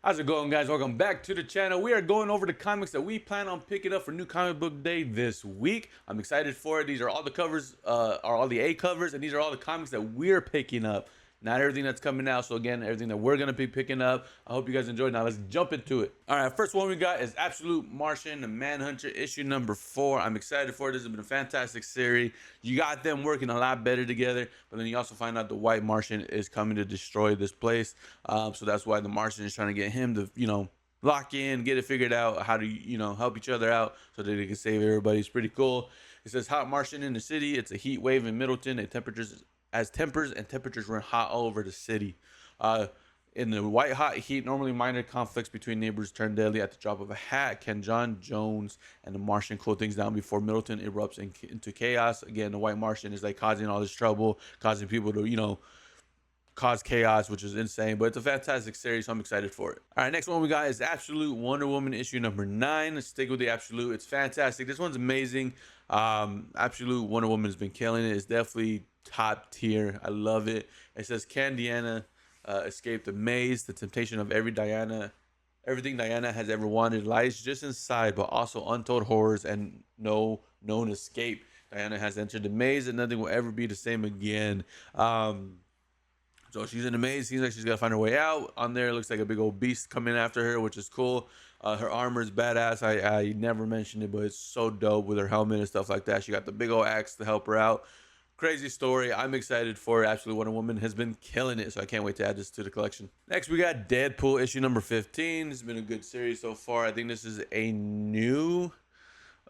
How's it going, guys? Welcome back to the channel. We are going over the comics that we plan on picking up for New Comic Book Day this week. I'm excited for it. These are all the covers, are all the A covers, and these are all the comics that we're picking up. Not everything that's coming out. So again, everything that we're gonna be picking up. I hope you guys enjoyed. Now let's jump into it. All right, first one we got is Absolute Martian, the Manhunter, issue number 4. I'm excited for it. This has been a fantastic series. You got them working a lot better together, but then you also find out the White Martian is coming to destroy this place. So that's why the Martian is trying to get him to, lock in, get it figured out how to, help each other out so that they can save everybody. It's pretty cool. It says Hot Martian in the city. It's a heat wave in Middleton. Tempers and temperatures run hot all over the city. In the white hot heat, normally minor conflicts between neighbors turn deadly at the drop of a hat. Can John Jones and the Martian cool things down before Middleton erupts into chaos? Again, the White Martian is like causing all this trouble, causing people to, cause chaos, which is insane. But it's a fantastic series, so I'm excited for it. All right, next one we got is Absolute Wonder Woman issue number 9. Let's stick with the Absolute. It's fantastic. This one's amazing. Absolute Wonder Woman has been killing it. It's definitely top tier. I love it. It says, can Diana escape the maze? The temptation of everything Diana has ever wanted lies just inside, but also untold horrors and no known escape. Diana has entered the maze and nothing will ever be the same again. So she's in the maze. Seems like she's got to find her way out. On there, it looks like a big old beast coming after her, which is cool. Her armor is badass. I never mentioned it, but it's so dope with her helmet and stuff like that. She got the big old axe to help her out. Crazy story. I'm excited for it. Absolute Wonder Woman has been killing it, so I can't wait to add this to the collection. Next, we got Deadpool issue number 15. It's been a good series so far. I think this is a new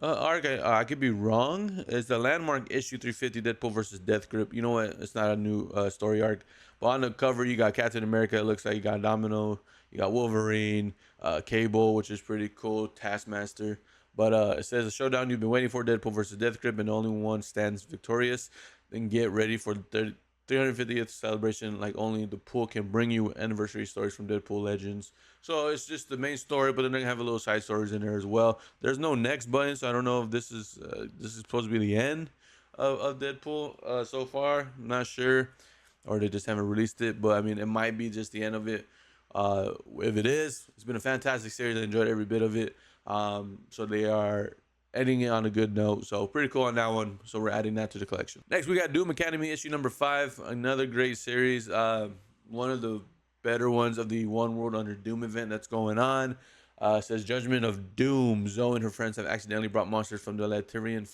arc. I could be wrong. It's the landmark issue 350, Deadpool versus Death Grip. You know what? It's not a new story arc. But on the cover, you got Captain America. It looks like you got Domino. You got Wolverine, Cable, which is pretty cool. Taskmaster. But it says a showdown you've been waiting for, Deadpool versus Death Grip, and only one stands victorious. Then get ready for the 350th celebration like only the pool can bring you. Anniversary stories from Deadpool Legends. So it's just the main story, but then they're gonna have a little side stories in there as well. There's no next button, so I don't know if this is supposed to be the end of Deadpool so far. I'm not sure, or they just haven't released it. But I mean, it might be just the end of it. If it is, it's been a fantastic series. I enjoyed every bit of it. So they are ending it on a good note. So pretty cool on that one. So we're adding that to the collection. Next, we got Doom Academy issue number 5. Another great series. One of the better ones of the One World Under Doom event that's going on. Says Judgment of Doom. Zoe and her friends have accidentally brought monsters from the Laterian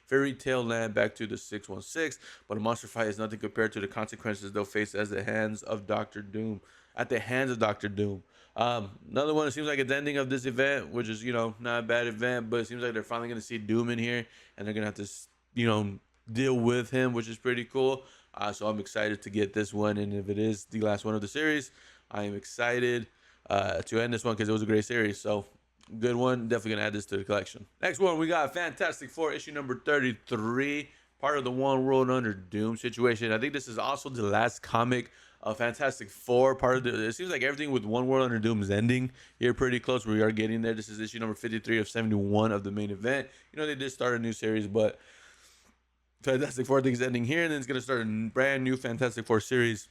fairy tale land back to the 616, but a monster fight is nothing compared to the consequences they'll face as the hands of Doctor Doom. At the hands of Doctor Doom. Another one, it seems like it's ending of this event, which is, not a bad event, but it seems like they're finally going to see Doom in here, and they're going to have to, deal with him, which is pretty cool. So I'm excited to get this one, and if it is the last one of the series, I am excited to end this one because it was a great series. So good one. Definitely going to add this to the collection. Next one, we got Fantastic Four, issue number 33, part of the One World Under Doom situation. I think this is also the last comic Fantastic Four part of it seems like everything with One World Under Doom is ending here pretty close. We are getting there. This is issue number 53 of 71 of the main event. They did start a new series, but Fantastic Four thing is ending here, and then it's going to start a brand new Fantastic Four series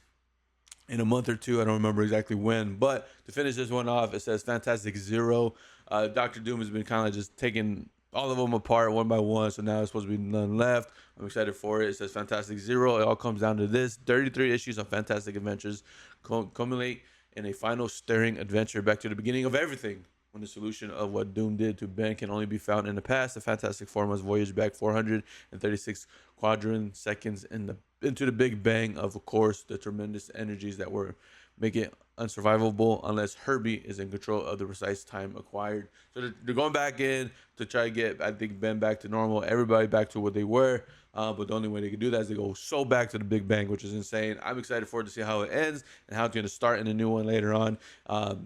in a month or two. I don't remember exactly when, but to finish this one off, it says Fantastic Zero. Dr. Doom has been kind of just taking all of them apart one by one, so now it's supposed to be none left. I'm excited for it. It says Fantastic Zero. It all comes down to this: 33 issues of Fantastic Adventures culminate in a final stirring adventure back to the beginning of everything. When the solution of what Doom did to Ben can only be found in the past, the Fantastic Four must voyage back 436 quadrant seconds into the Big Bang of course, the tremendous energies that were make it unsurvivable unless Herbie is in control of the precise time acquired. So they're going back in to try to get, I think, Ben back to normal, everybody back to what they were. But the only way they can do that is they go so back to the Big Bang, which is insane. I'm excited for it to see how it ends and how it's going to start in a new one later on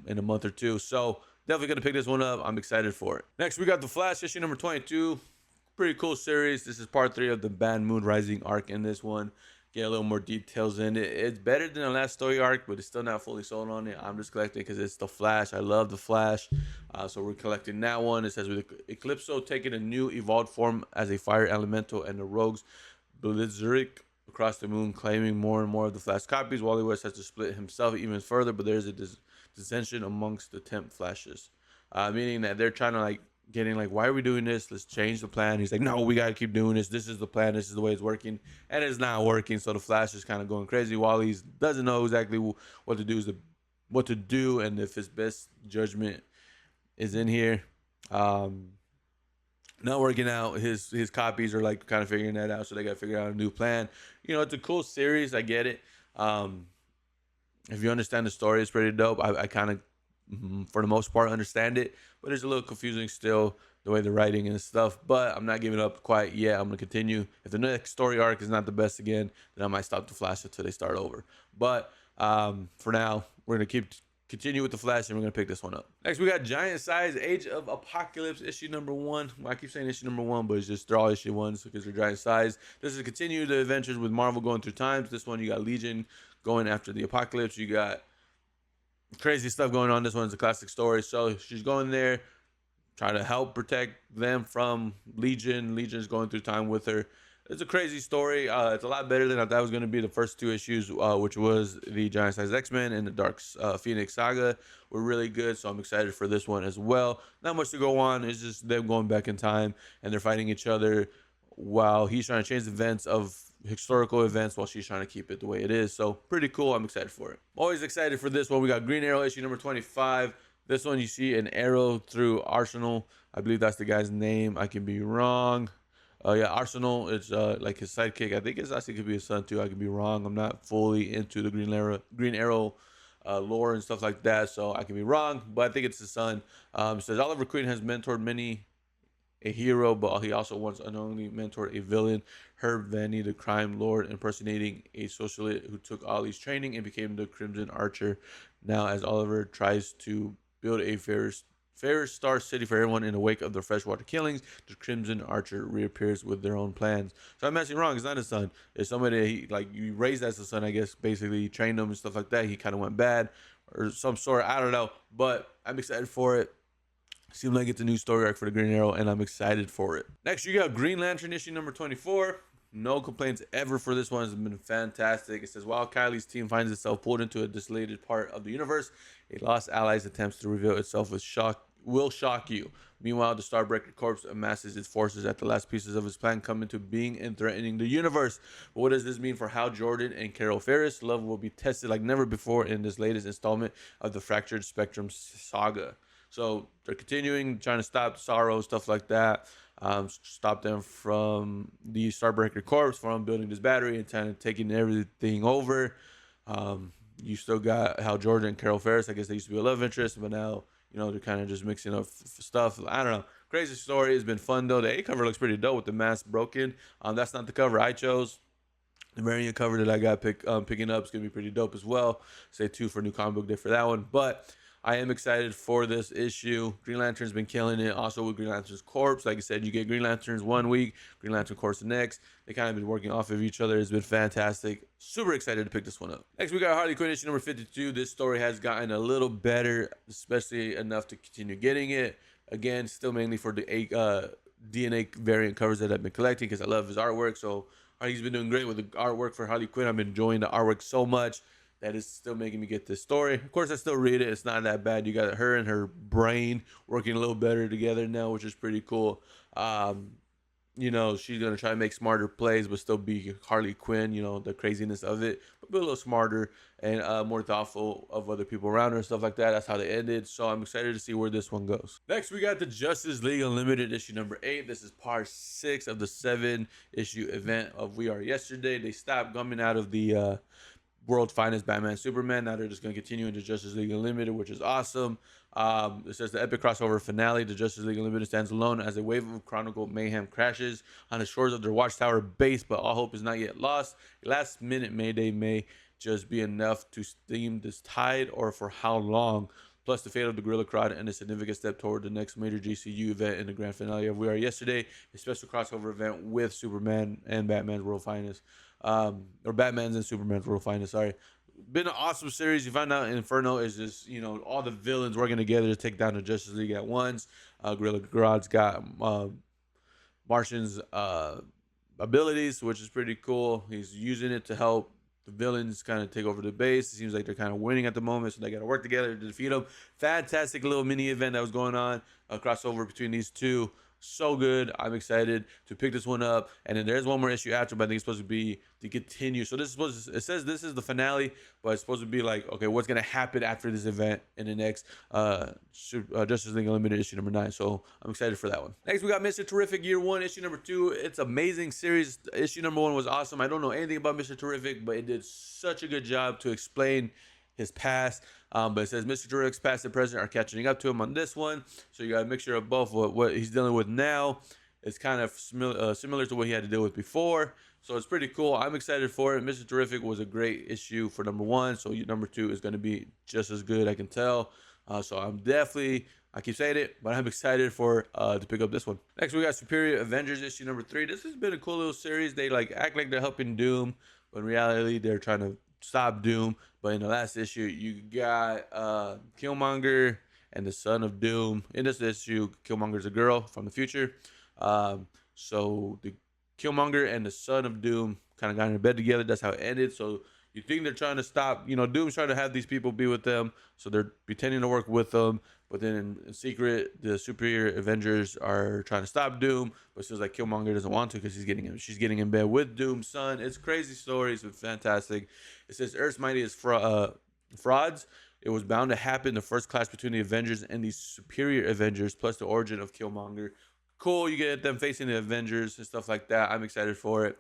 in a month or two. So definitely going to pick this one up. I'm excited for it. Next, we got The Flash, issue number 22. Pretty cool series. This is part 3 of the Bad Moon Rising arc in this one. Get a little more details in it. It's better than the last story arc, but it's still not fully sold on it. I'm just collecting because it's The Flash. I love The Flash. So we're collecting that one. It says with Eclipso taking a new evolved form as a fire elemental and the rogues Blizzard across the moon claiming more and more of the Flash copies. Wally West has to split himself even further, but there's a dissension amongst the temp flashes, meaning that they're trying to like getting like, why are we doing this? Let's change the plan. He's like, no, we gotta keep doing this. This is the plan. This is the way it's working, and it's not working. So the Flash is kind of going crazy while he doesn't know exactly what to do. What to do, and if his best judgment is in here. Um, Not working out. His copies are like kind of figuring that out, so they got to figure out a new plan. It's a cool series. I get it. Um, if you understand the story, it's pretty dope. I kind of, for the most part, understand it, but it's a little confusing still, the way the writing and stuff. But I'm not giving up quite yet. I'm gonna continue. If the next story arc is not the best again, then I might stop the Flash until they start over. But for now, we're gonna continue with the Flash, and we're gonna pick this one up. Next, we got Giant Size Age of Apocalypse issue number 1. Well, I keep saying issue number 1, but it's just they're all issue 1s because they're giant size. This is to continue the adventures with Marvel going through times. This one, you got Legion going after the Apocalypse. You got crazy stuff going on. This one's a classic story. So she's going there, trying to help protect them from Legion. Legion's going through time with her. It's a crazy story. It's a lot better than I thought it was going to be. The first 2 issues, which was the Giant Size X-Men and the Dark Phoenix Saga, were really good. So I'm excited for this one as well. Not much to go on. It's just them going back in time, and they're fighting each other while he's trying to change the events of historical events while she's trying to keep it the way it is. So pretty cool. I'm excited for it. Always excited for this one. We got Green Arrow issue number 25. This one, you see an arrow through Arsenal. I believe that's the guy's name. I can be wrong. Yeah, Arsenal is like his sidekick. I think it's actually could be his son too. I could be wrong. I'm not fully into the Green Arrow lore and stuff like that, so I can be wrong. But I think it's his son. It says Oliver Queen has mentored many a hero, but he also once unknowingly mentored a villain, Herb Vanny, the crime lord, impersonating a socialite who took Ollie's training and became the Crimson Archer. Now, as Oliver tries to build a fairer star city for everyone in the wake of the freshwater killings, the Crimson Archer reappears with their own plans. So I'm actually wrong. It's not his son. It's somebody you raised as a son, I guess. Basically, you trained him and stuff like that. He kind of went bad or some sort. I don't know, but I'm excited for it. Seems like it's a new story arc for the Green Arrow, and I'm excited for it. Next, you got Green Lantern issue number 24. No complaints ever for this one. It's been fantastic. It says, while Kylie's team finds itself pulled into a desolated part of the universe, a lost ally's attempts to reveal itself will shock you. Meanwhile, the Starbreaker Corps amasses its forces at the last pieces of its plan come into being and threatening the universe. But what does this mean for Hal Jordan and Carol Ferris? Love will be tested like never before in this latest installment of the Fractured Spectrum saga. So they're continuing, trying to stop Sorrow, stuff like that. Stop them from the Starbreaker Corps from building this battery and kind of taking everything over. You still got Hal Jordan and Carol Ferris. I guess they used to be a love interest, but now, they're kind of just mixing up stuff. I don't know. Crazy story. It's been fun, though. The A cover looks pretty dope with the mask broken. That's not the cover I chose. The variant cover that I got picking up is going to be pretty dope as well. Stay tuned for New Comic Book Day for that one. But I am excited for this issue. Green Lantern's been killing it. Also with Green Lantern's Corps. Like I said, you get Green Lanterns 1 week, Green Lantern Corps the next. They kind of been working off of each other. It's been fantastic. Super excited to pick this one up. Next, we got Harley Quinn issue number 52. This story has gotten a little better, especially enough to continue getting it. Again, still mainly for the DNA variant covers that I've been collecting because I love his artwork. So Harley's been doing great with the artwork for Harley Quinn. I've been enjoying the artwork so much that is still making me get this story. Of course, I still read it. It's not that bad. You got her and her brain working a little better together now, which is pretty cool. She's going to try to make smarter plays, but still be Harley Quinn, the craziness of it, but be a little smarter and more thoughtful of other people around her and stuff like that. That's how they ended. So I'm excited to see where this one goes. Next, we got the Justice League Unlimited issue number 8. This is part 6 of the 7-issue event of We Are Yesterday. They stopped coming out of the World's Finest Batman Superman. Now they're just going to continue into Justice League Unlimited, which is awesome. It says the epic crossover finale, the Justice League Unlimited stands alone as a wave of chronicle mayhem crashes on the shores of their Watchtower base, but all hope is not yet lost. A last-minute mayday may just be enough to stem this tide, or for how long. Plus the fate of the Gorilla Grodd and a significant step toward the next major GCU event in the grand finale of We Are Yesterday, a special crossover event with Superman and Batman's World Finest. Or Batman's and Superman's World Finest, sorry. Been an awesome series. You find out Inferno is just, all the villains working together to take down the Justice League at once. Gorilla Grodd's got Martian's abilities, which is pretty cool. He's using it to help the villains kind of take over the base. It seems like they're kind of winning at the moment, so they got to work together to defeat them. Fantastic little mini event that was going on, a crossover between these two. So good. I'm excited to pick this one up. And then there's one more issue after, but I think it's supposed to be to continue. So this is supposed to, it says this is the finale, but it's supposed to be like, okay, what's gonna happen after this event in the next Justice League Unlimited issue number 9. So I'm excited for that one. Next we got Mr. Terrific Year 1, issue number 2. It's amazing series. Issue number 1 was awesome. I don't know anything about Mr. Terrific, but it did such a good job to explain his past. But it says Mr. Terrific's past and present are catching up to him on this one. So you got a mixture of both. What he's dealing with now is kind of similar to what he had to deal with before. So it's pretty cool. I'm excited for it. Mr. Terrific was a great issue for number 1. So number 2 is going to be just as good, I can tell. So I'm definitely, I keep saying it, but I'm excited for to pick up this one. Next, we got Superior Avengers issue number 3. This has been a cool little series. They like act like they're helping Doom, but in reality, they're trying to stop Doom. But in the last issue, you got Killmonger and the son of Doom. In this issue, Killmonger's a girl from the future. So the Killmonger and the son of Doom kind of got in bed together. That's how it ended. So you think they're trying to stop, Doom's trying to have these people be with them. So they're pretending to work with them. But then in secret, the Superior Avengers are trying to stop Doom. But it feels like Killmonger doesn't want to because she's getting in bed with Doom's son. It's crazy stories. It's fantastic. It says Earth's mightiest frauds. It was bound to happen. The first clash between the Avengers and the Superior Avengers, plus the origin of Killmonger. Cool. You get them facing the Avengers and stuff like that. I'm excited for it.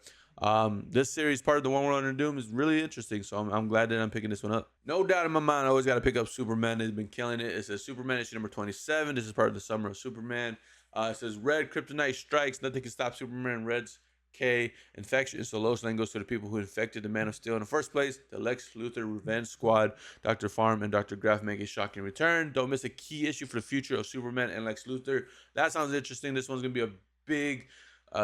This series, part of the One World Under Doom, is really interesting, so I'm glad that I'm picking this one up. No doubt in my mind, I always got to pick up Superman. They've been killing it. It says Superman issue number 27. This is part of the Summer of Superman. It says Red Kryptonite strikes. Nothing can stop Superman. Red's K infection. So Lois Lane goes to the people who infected the Man of Steel in the first place. The Lex Luthor Revenge Squad, Dr. Farm, and Dr. Graf make a shocking return. Don't miss a key issue for the future of Superman and Lex Luthor. That sounds interesting. This one's gonna be a big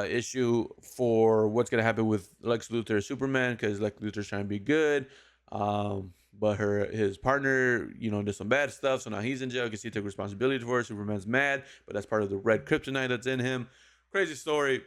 issue for what's gonna happen with Lex Luthor Superman, because Lex Luthor's trying to be good, but his partner, did some bad stuff, so now he's in jail because he took responsibility for it. Superman's mad, but that's part of the red kryptonite that's in him. Crazy story.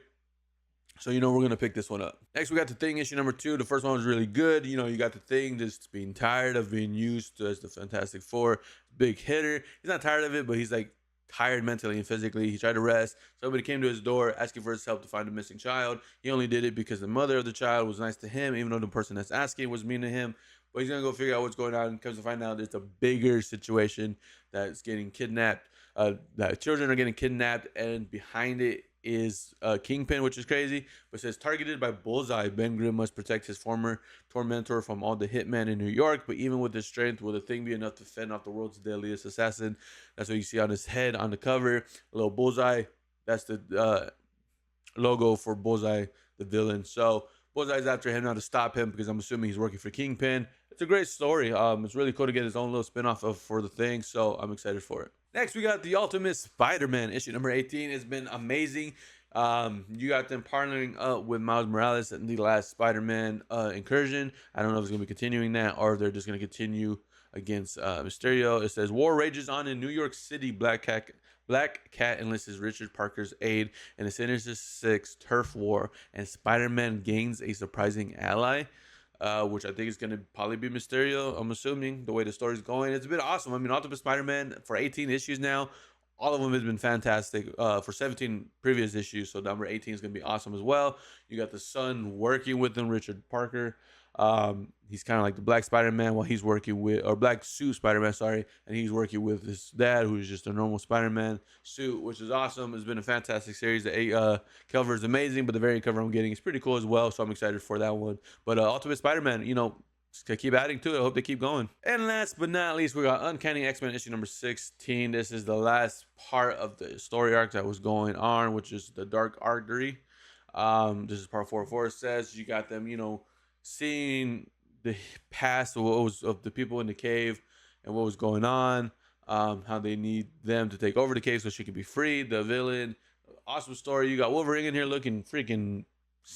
So we're gonna pick this one up. Next, we got the Thing issue number 2. The first one was really good. You got the Thing just being tired of being used as the Fantastic Four big hitter. He's not tired of it, but he's like tired mentally and physically. He tried to rest. Somebody came to his door asking for his help to find a missing child. He only did it because the mother of the child was nice to him, even though the person that's asking was mean to him. But he's gonna go figure out what's going on, and comes to find out there's a bigger situation that's getting kidnapped. That children are getting kidnapped, and behind it is Kingpin, which is crazy. But it says targeted by Bullseye, Ben Grimm must protect his former tormentor from all the hitmen in New York. But even with his strength, will the Thing be enough to fend off the world's deadliest assassin? That's what you see on his head on the cover. A little Bullseye. That's the logo for Bullseye, the villain. So Bullseye's after him now to stop him, because I'm assuming he's working for Kingpin. It's a great story. It's really cool to get his own little spinoff for the Thing. So I'm excited for it. Next, we got the Ultimate Spider-Man issue number 18. It's been amazing. You got them partnering up with Miles Morales in the last Spider-Man incursion. I don't know if it's going to be continuing that, or if they're just going to continue against Mysterio. It says war rages on in New York City. Black Cat enlists Richard Parker's aid in a Sinister Six turf war, and Spider-Man gains a surprising ally, which I think is going to probably be Mysterio. I'm assuming the way the story's going. It's been awesome. I mean, Ultimate Spider-Man for 18 issues now. All of them has been fantastic for 17 previous issues. So number 18 is going to be awesome as well. You got the son working with them, Richard Parker. He's kind of like the Black Spider-Man while he's working with, or Black Suit Spider-Man, sorry, and he's working with his dad, who's just a normal Spider-Man suit, which is awesome. It's been a fantastic series. The cover is amazing, but the variant cover I'm getting is pretty cool as well, so I'm excited for that one. But Ultimate Spider-Man, just keep adding to it. I hope they keep going. And last but not least, we got Uncanny X-Men issue number 16. This is the last part of the story arc that was going on, which is the Dark Artery. This is part 404. It says you got them, seeing the past of the people in the cave and what was going on, how they need them to take over the cave so she can be freed. The villain, awesome story. You got Wolverine in here looking freaking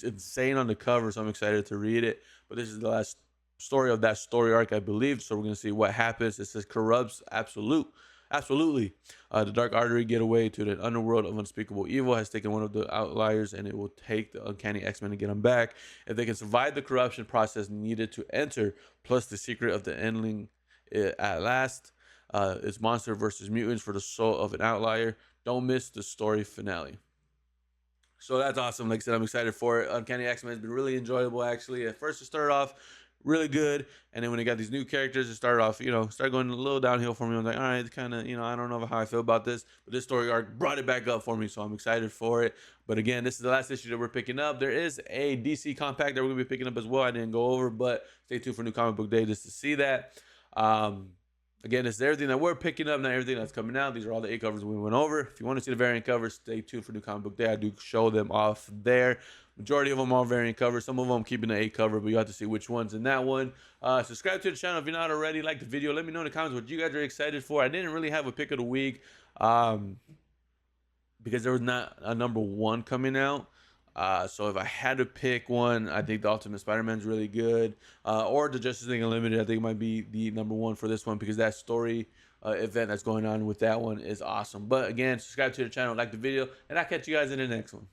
insane on the cover, so I'm excited to read it. But this is the last story of that story arc, I believe. So we're gonna see what happens. It says corrupts absolute. Absolutely. The Dark Artery getaway to the underworld of unspeakable evil has taken one of the outliers, and it will take the uncanny X-Men to get them back. If they can survive the corruption process needed to enter, plus the secret of the ending at last, it's monster versus mutants for the soul of an outlier. Don't miss the story finale. So that's awesome. Like I said, I'm excited for it. Uncanny X-Men has been really enjoyable, actually. At first, it started off really good, and then when they got these new characters, it started off, started going a little downhill for me. I'm like, all right, it's kind of, I don't know how I feel about this, but this story arc brought it back up for me, so I'm excited for it. But again, this is the last issue that we're picking up. There is a DC compact that we're gonna be picking up as well. I didn't go over, but stay tuned for New Comic Book Day just to see that. Again, this is everything that we're picking up, not everything that's coming out. These are all the 8 covers we went over. If you want to see the variant covers, stay tuned for New Comic Book Day. I do show them off there. Majority of them are variant covers. Some of them I'm keeping the 8 cover, but you have to see which one's in that one. Subscribe to the channel if you're not already. Like the video. Let me know in the comments what you guys are excited for. I didn't really have a pick of the week because there was not a number 1 coming out. So if I had to pick one, I think the Ultimate Spider-Man's really good. Or the Justice League Unlimited, I think might be the number 1 for this one because that story event that's going on with that one is awesome. But again, subscribe to the channel, like the video, and I'll catch you guys in the next one.